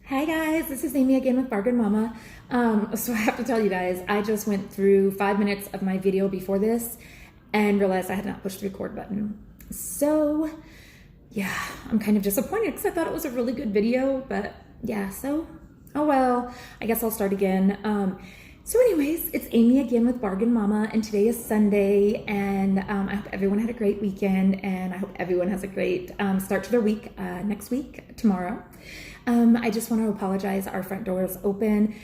Hi guys, this is Amy again with Bargain Mama. So I have to tell you guys, I just went through 5 minutes of my video before this and realized I had not pushed the record button. So yeah, I'm kind of disappointed because I thought it was a really good video, but yeah, so oh well, I guess I'll start again. So anyways, it's Amy again with Bargain Mama, and today is Sunday, and I hope everyone had a great weekend, and I hope everyone has a great start to their week next week, tomorrow. I just want to apologize. Our front door is open,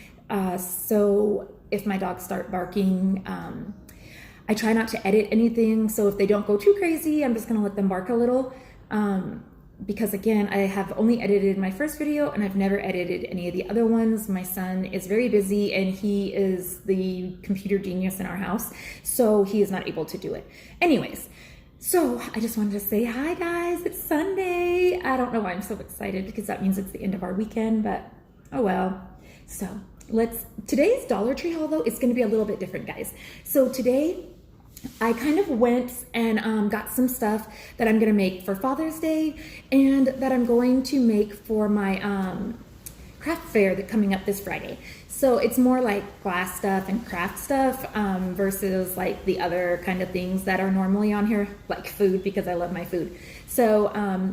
so if my dogs start barking, I try not to edit anything, so if they don't go too crazy, I'm just going to let them bark a little, because again, I have only edited my first video, and I've never edited any of the other ones. My son is very busy, and he is the computer genius in our house, so he is not able to do it. Anyways, so I just wanted to say hi guys, it's Sunday. I don't know why I'm so excited because that means it's the end of our weekend, but oh well. So today's Dollar Tree haul though is going to be a little bit different, guys. So today I kind of went and got some stuff that I'm going to make for Father's Day and that I'm going to make for my craft fair that's coming up this Friday. So it's more like glass stuff and craft stuff versus like the other kind of things that are normally on here, like food, because I love my food. So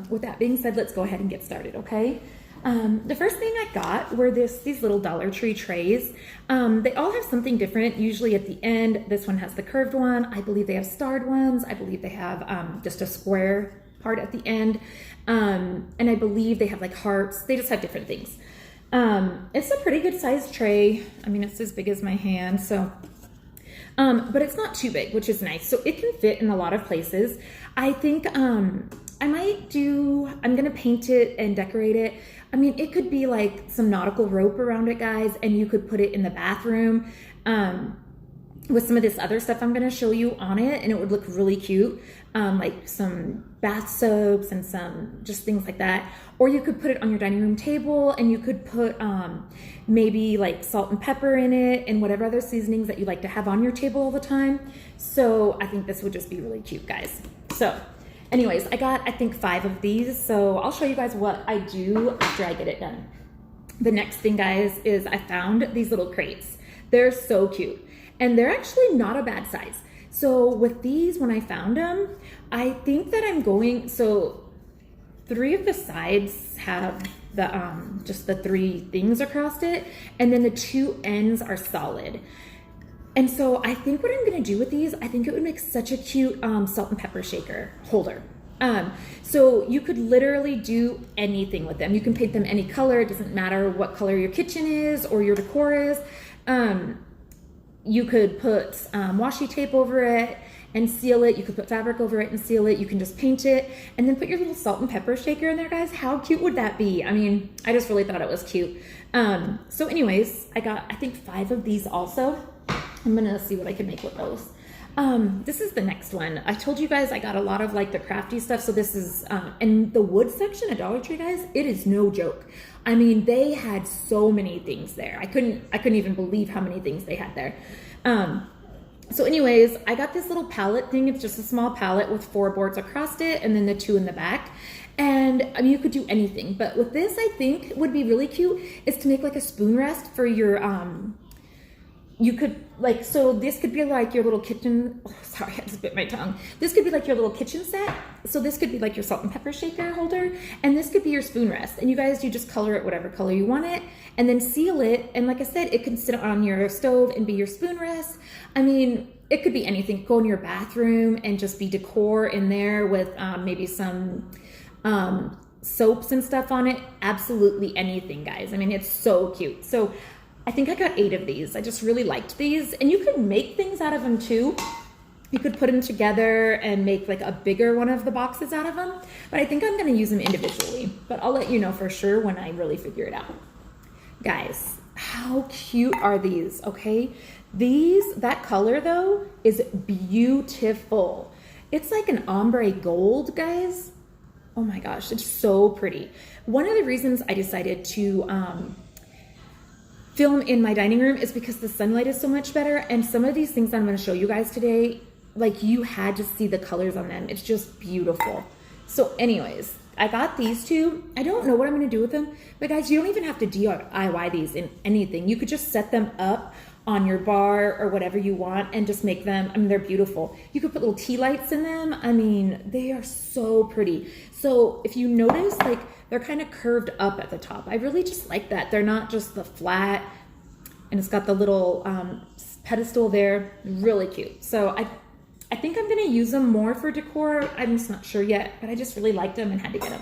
with that being said, let's go ahead and get started, okay? The first thing I got were these little Dollar Tree trays. They all have something different, usually at the end. This one has the curved one. I believe they have starred ones. I believe they have just a square part at the end. And I believe they have like hearts. They just have different things. It's a pretty good sized tray. I mean, it's as big as my hand, so, but it's not too big, which is nice. So it can fit in a lot of places. I think, I'm gonna paint it and decorate it. I mean, it could be like some nautical rope around it, guys, and you could put it in the bathroom, with some of this other stuff I'm gonna show you on it, and it would look really cute. Like some bath soaps and some just things like that. Or you could put it on your dining room table, and you could put maybe like salt and pepper in it and whatever other seasonings that you like to have on your table all the time. So I think this would just be really cute, guys. So anyways, I got, I think 5 of these. So I'll show you guys what I do after I get it done. The next thing, guys, is I found these little crates. They're so cute. And they're actually not a bad size. So with these, when I found them, I think that I'm going, so 3 of the sides have the just the 3 things across it, and then the 2 ends are solid. And so I think what I'm gonna do with these, I think it would make such a cute salt and pepper shaker holder. So you could literally do anything with them. You can paint them any color. It doesn't matter what color your kitchen is or your decor is. You could put washi tape over it and seal it. You could put fabric over it and seal it. You can just paint it and then put your little salt and pepper shaker in there, guys. How cute would that be? I mean, I just really thought it was cute. So anyways, I got, I think 5 of these also. I'm gonna see what I can make with those. This is the next one. I told you guys I got a lot of like the crafty stuff. So this is, in the wood section at Dollar Tree, guys, it is no joke. I mean, they had so many things there. I couldn't even believe how many things they had there. So anyways, I got this little pallet thing. It's just a small pallet with 4 boards across it and then the 2 in the back. And I mean, you could do anything, but with this, I think would be really cute is to make like a spoon rest for your, you could like, so this could be like your little kitchen, oh, sorry, I just bit my tongue. This could be like your little kitchen set. So this could be like your salt and pepper shaker holder. And this could be your spoon rest. And you guys, you just color it whatever color you want it and then seal it. And like I said, it can sit on your stove and be your spoon rest. I mean, it could be anything. Go in your bathroom and just be decor in there with maybe some soaps and stuff on it. Absolutely anything, guys. I mean, it's so cute. So I think I got 8 of these. I just really liked these. And you could make things out of them too. You could put them together and make like a bigger one of the boxes out of them. But I think I'm gonna use them individually. But I'll let you know for sure when I really figure it out. Guys, how cute are these, okay? That color though is beautiful. It's like an ombre gold, guys. Oh my gosh, it's so pretty. One of the reasons I decided to film in my dining room is because the sunlight is so much better, and some of these things I'm going to show you guys today, like you had to see the colors on them. It's just beautiful. So anyways, I got these two. I don't know what I'm going to do with them, but guys, you don't even have to DIY these in anything. You could just set them up on your bar or whatever you want and just make them, I mean, they're beautiful. You could put little tea lights in them. I mean, they are so pretty. So if you notice, like, they're kind of curved up at the top. I really just like that. They're not just the flat, and it's got the little pedestal there. Really cute. So I think I'm gonna use them more for decor. I'm just not sure yet, but I just really liked them and had to get them.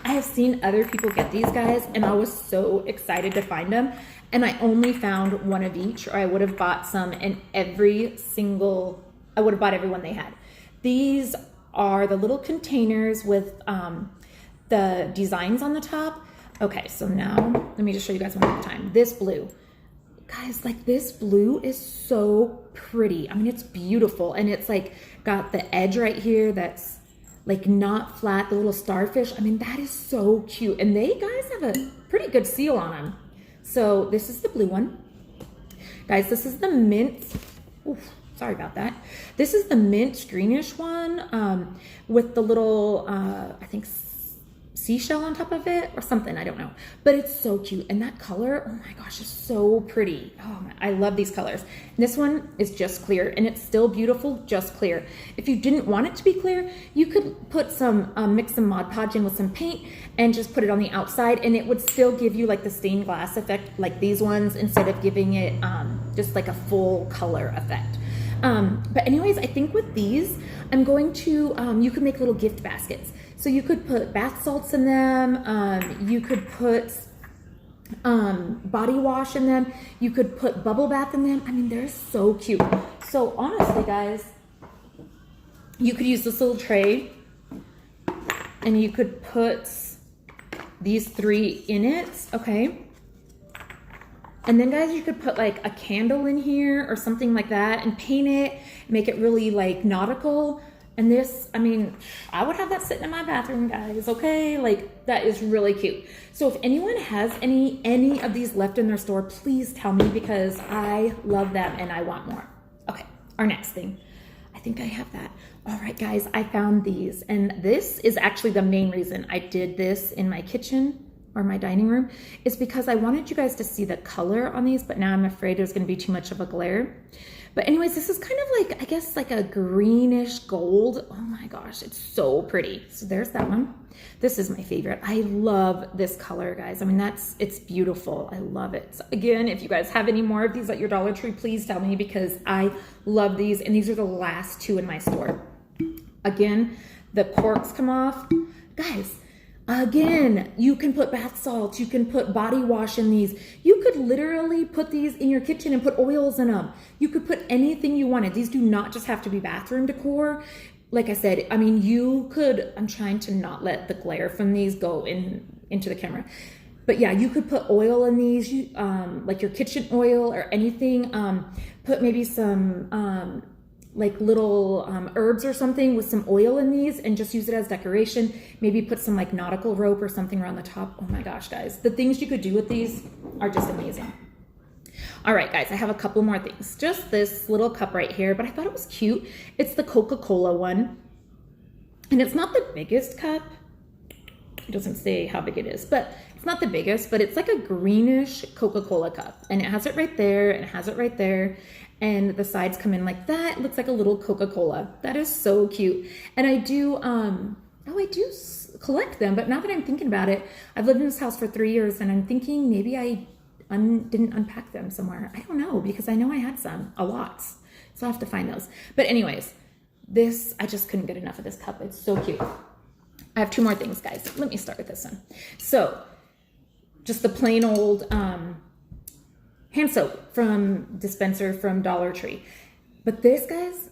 I have seen other people get these, guys, and I was so excited to find them. And I only found one of each, or I would have bought some in I would have bought every one they had. These are the little containers with the designs on the top. Okay, so now let me just show you guys one more time. This blue. Guys, like, this blue is so pretty. I mean, it's beautiful. And it's like got the edge right here that's like not flat, the little starfish. I mean, that is so cute. And they, guys, have a pretty good seal on them. So this is the blue one. Guys, this is the mint. Oof, sorry about that. This is the mint greenish one with the little, I think, seashell on top of it or something, I don't know, but it's so cute. And that color, oh my gosh, is so pretty. Oh my, I love these colors. This one is just clear, and it's still beautiful, just clear. If you didn't want it to be clear, you could put some mix some Mod Podge in with some paint and just put it on the outside, and it would still give you like the stained glass effect like these ones, instead of giving it just like a full color effect. But anyways, I think with these, I'm going to, you could make little gift baskets. So you could put bath salts in them. You could put body wash in them. You could put bubble bath in them. I mean, they're so cute. So honestly, guys, you could use this little tray and you could put these three in it, okay? And then, guys, you could put like a candle in here or something like that and paint it, make it really like nautical. And this, I mean, I would have that sitting in my bathroom, guys, okay? Like, that is really cute. So if anyone has any of these left in their store, please tell me, because I love them and I want more. Okay, our next thing. I think I have that. All right, guys, I found these. And this is actually the main reason I did this in my kitchen or my dining room, is because I wanted you guys to see the color on these, but now I'm afraid there's gonna be too much of a glare. But anyways, this is kind of like, I guess, like a greenish gold. Oh my gosh, it's so pretty. So there's that one. This is my favorite. I love this color, guys. I mean, it's beautiful. I love it. So again, if you guys have any more of these at your Dollar Tree, please tell me, because I love these. And these are the last two in my store. Again, the corks come off. Guys, again, you can put bath salts, you can put body wash in these. You could literally put these in your kitchen and put oils in them. You could put anything you wanted. These do not just have to be bathroom decor. Like I said, I mean, you could, I'm trying to not let the glare from these go into the camera. But yeah, you could put oil in these, like your kitchen oil or anything. Put maybe some like little herbs or something with some oil in these, and just use it as decoration. Maybe put some like nautical rope or something around the top. Oh my gosh, guys, the things you could do with these are just amazing. All right, guys, I have a couple more things. Just this little cup right here, but I thought it was cute. It's the Coca-Cola one, and it's not the biggest cup. It doesn't say how big it is, but it's not the biggest, but it's like a greenish Coca-Cola cup, and it has it right there, and it has it right there. And the sides come in like that. It looks like a little Coca-Cola. That is so cute. And I do, I do collect them, but now that I'm thinking about it, I've lived in this house for 3 years, and I'm thinking maybe I didn't unpack them somewhere. I don't know, because I know I had some, a lot. So I'll have to find those. But anyways, this, I just couldn't get enough of this cup. It's so cute. I have two more things, guys. Let me start with this one. So just the plain old, hand soap from dispenser from Dollar Tree. But this, guys,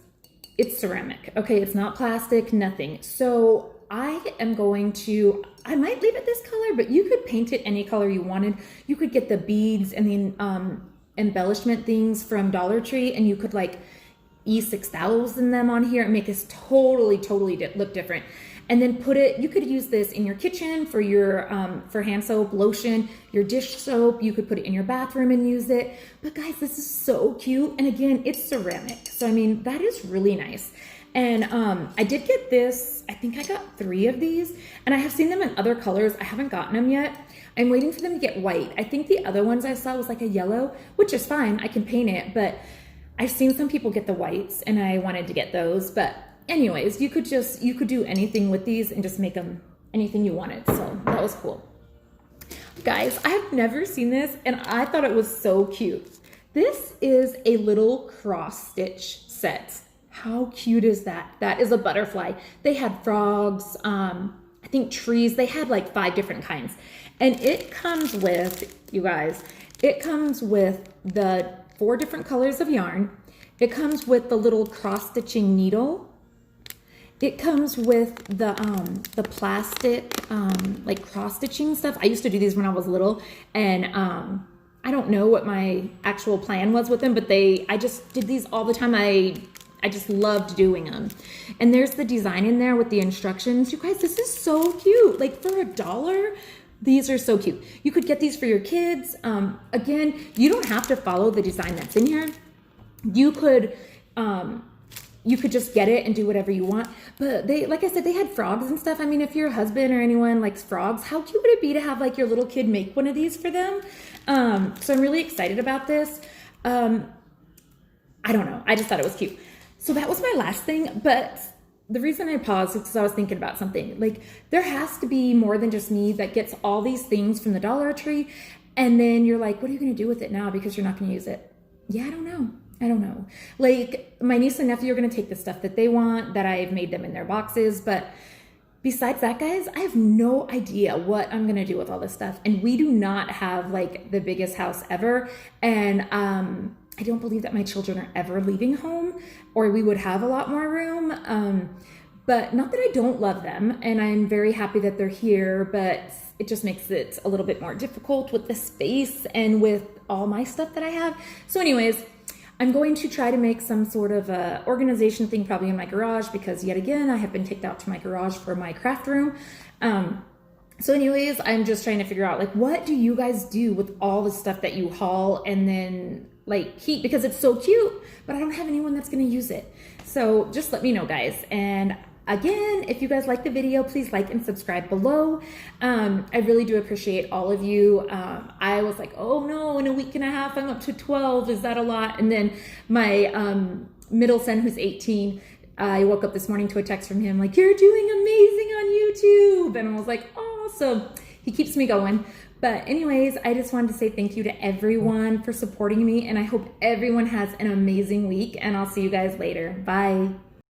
it's ceramic. Okay, it's not plastic, nothing. So I am going to, I might leave it this color, but you could paint it any color you wanted. You could get the beads and the embellishment things from Dollar Tree, and you could like E6000 them on here and make this totally look different. And then put it, you could use this in your kitchen for your, for hand soap, lotion, your dish soap. You could put it in your bathroom and use it. But guys, this is so cute. And again, it's ceramic. So, I mean, that is really nice. And I did get this, I think I got 3 of these, and I have seen them in other colors. I haven't gotten them yet. I'm waiting for them to get white. I think the other ones I saw was like a yellow, which is fine, I can paint it, but I've seen some people get the whites and I wanted to get those. But anyways, you could do anything with these and just make them anything you wanted. So that was cool. Guys, I have never seen this and I thought it was so cute. This is a little cross stitch set. How cute is that? That is a butterfly. They had frogs, I think trees. They had like 5 different kinds. And it comes with, you guys, it comes with the 4 different colors of yarn. It comes with the little cross stitching needle. It comes with the plastic like cross stitching stuff. I used to do these when I was little, and I don't know what my actual plan was with them, but I just did these all the time. I just loved doing them. And there's the design in there with the instructions. You guys, this is so cute. Like for $1, these are so cute. You could get these for your kids. Again, you don't have to follow the design that's in here. You could just get it and do whatever you want. But like I said, they had frogs and stuff. I mean, if your husband or anyone likes frogs, how cute would it be to have like your little kid make one of these for them? So I'm really excited about this. I don't know. I just thought it was cute. So that was my last thing. But the reason I paused is because I was thinking about something. Like, there has to be more than just me that gets all these things from the Dollar Tree. And then you're like, what are you going to do with it now? Because you're not going to use it. Yeah, I don't know. Like, my niece and nephew are going to take the stuff that they want, that I've made them in their boxes. But besides that, guys, I have no idea what I'm going to do with all this stuff. And we do not have like the biggest house ever. And I don't believe that my children are ever leaving home, or we would have a lot more room. But not that I don't love them, and I'm very happy that they're here, but it just makes it a little bit more difficult with the space and with all my stuff that I have. So anyways, I'm going to try to make some sort of a organization thing probably in my garage, because yet again, I have been kicked out to my garage for my craft room. So anyways, I'm just trying to figure out, like, what do you guys do with all the stuff that you haul and then like keep, because it's so cute, but I don't have anyone that's going to use it. So just let me know, guys. And again, if you guys like the video, please like and subscribe below. I really do appreciate all of you. I was like, oh no, in a week and a half, I'm up to 12. Is that a lot? And then my middle son, who's 18, I woke up this morning to a text from him like, you're doing amazing on YouTube. And I was like, oh, so he keeps me going. But anyways, I just wanted to say thank you to everyone for supporting me, and I hope everyone has an amazing week, and I'll see you guys later. Bye.